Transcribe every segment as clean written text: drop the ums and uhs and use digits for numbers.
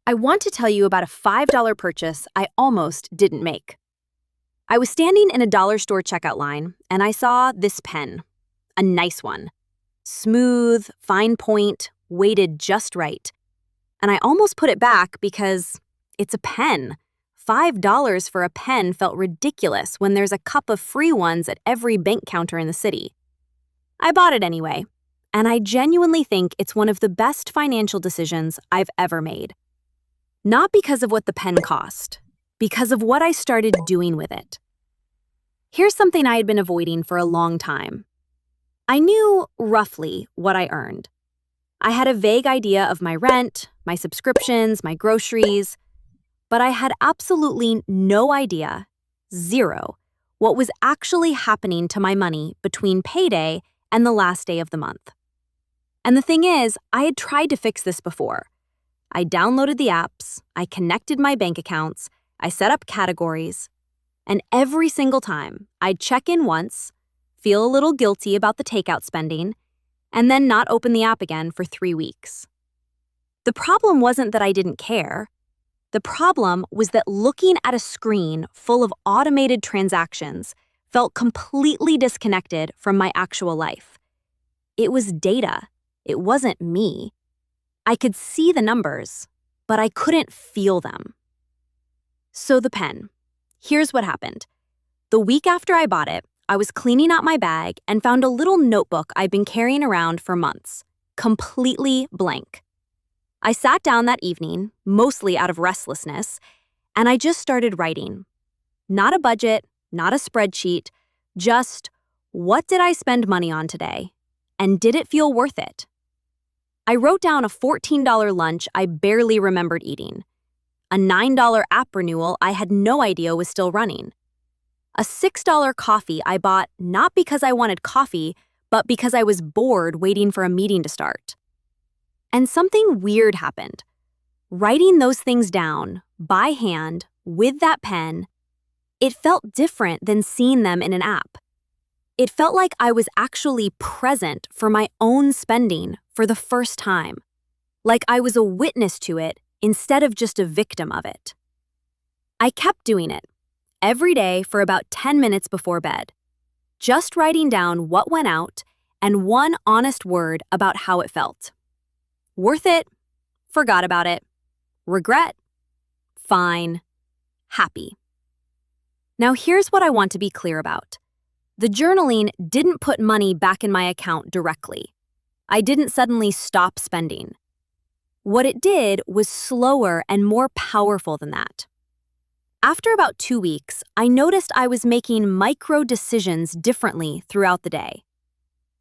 I want to tell you about a $5 purchase I almost didn't make. I was standing in a dollar store checkout line and I saw this pen, a nice one. Smooth, fine point, weighted just right. And I almost put it back because it's a pen. $5 for a pen felt ridiculous when there's a cup of free ones at every bank counter in the city. I bought it anyway, and I genuinely think it's one of the best financial decisions I've ever made. Not because of what the pen cost, because of what I started doing with it. Here's something I had been avoiding for a long time. I knew roughly what I earned. I had a vague idea of my rent, my subscriptions, my groceries, but I had absolutely no idea, zero, what was actually happening to my money between payday and the last day of the month. And the thing is, I had tried to fix this before. I downloaded the apps, I connected my bank accounts, I set up categories, and every single time I'd check in once, feel a little guilty about the takeout spending, and then not open the app again for 3 weeks. The problem wasn't that I didn't care. The problem was that looking at a screen full of automated transactions felt completely disconnected from my actual life. It was data. It wasn't me. I could see the numbers, but I couldn't feel them. So the pen. Here's what happened. The week after I bought it, I was cleaning out my bag and found a little notebook I'd been carrying around for months, completely blank. I sat down that evening, mostly out of restlessness, and I just started writing. Not a budget, not a spreadsheet, just what did I spend money on today? And did it feel worth it? I wrote down a $14 lunch I barely remembered eating, a $9 app renewal I had no idea was still running, a $6 coffee I bought not because I wanted coffee, but because I was bored waiting for a meeting to start. And something weird happened. Writing those things down, by hand, with that pen, it felt different than seeing them in an app. It felt like I was actually present for my own spending for the first time, like I was a witness to it instead of just a victim of it. I kept doing it, every day for about 10 minutes before bed, just writing down what went out and one honest word about how it felt. Worth it, forgot about it, regret, fine, happy. Now here's what I want to be clear about. The journaling didn't put money back in my account directly. I didn't suddenly stop spending. What it did was slower and more powerful than that. After about 2 weeks, I noticed I was making micro decisions differently throughout the day.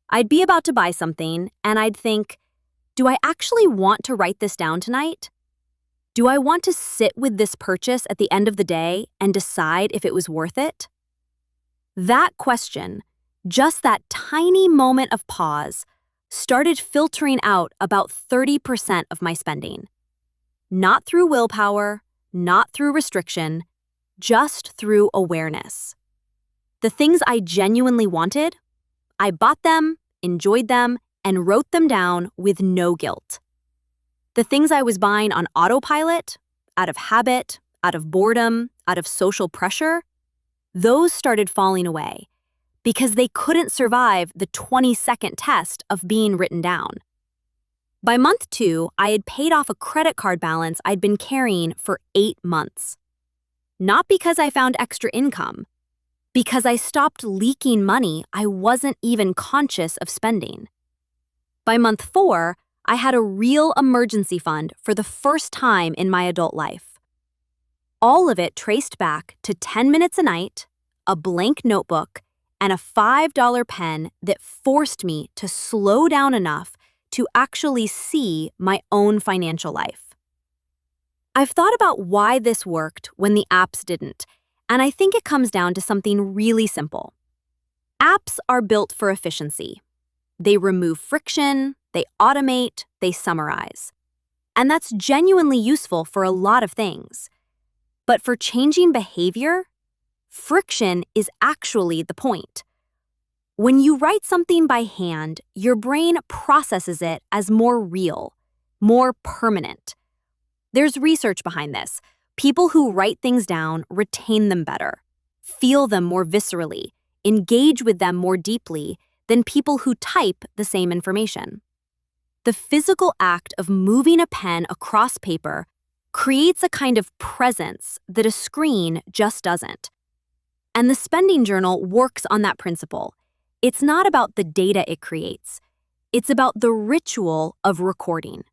I'd be about to buy something, and I'd think, do I actually want to write this down tonight? Do I want to sit with this purchase at the end of the day and decide if it was worth it? That question, just that tiny moment of pause, started filtering out about 30% of my spending. Not through willpower, not through restriction, just through awareness. The things I genuinely wanted, I bought them, enjoyed them, and wrote them down with no guilt. The things I was buying on autopilot, out of habit, out of boredom, out of social pressure, those started falling away because they couldn't survive the 20-second test of being written down. By month 2, I had paid off a credit card balance I'd been carrying for 8 months. Not because I found extra income, because I stopped leaking money I wasn't even conscious of spending. By month 4, I had a real emergency fund for the first time in my adult life. All of it traced back to 10 minutes a night, a blank notebook, and a $5 pen that forced me to slow down enough to actually see my own financial life. I've thought about why this worked when the apps didn't, and I think it comes down to something really simple. Apps are built for efficiency. They remove friction, they automate, they summarize. And that's genuinely useful for a lot of things. But for changing behavior, friction is actually the point. When you write something by hand, your brain processes it as more real, more permanent. There's research behind this. People who write things down retain them better, feel them more viscerally, engage with them more deeply than people who type the same information. The physical act of moving a pen across paper creates a kind of presence that a screen just doesn't. And the spending journal works on that principle. It's not about the data it creates. It's about the ritual of recording.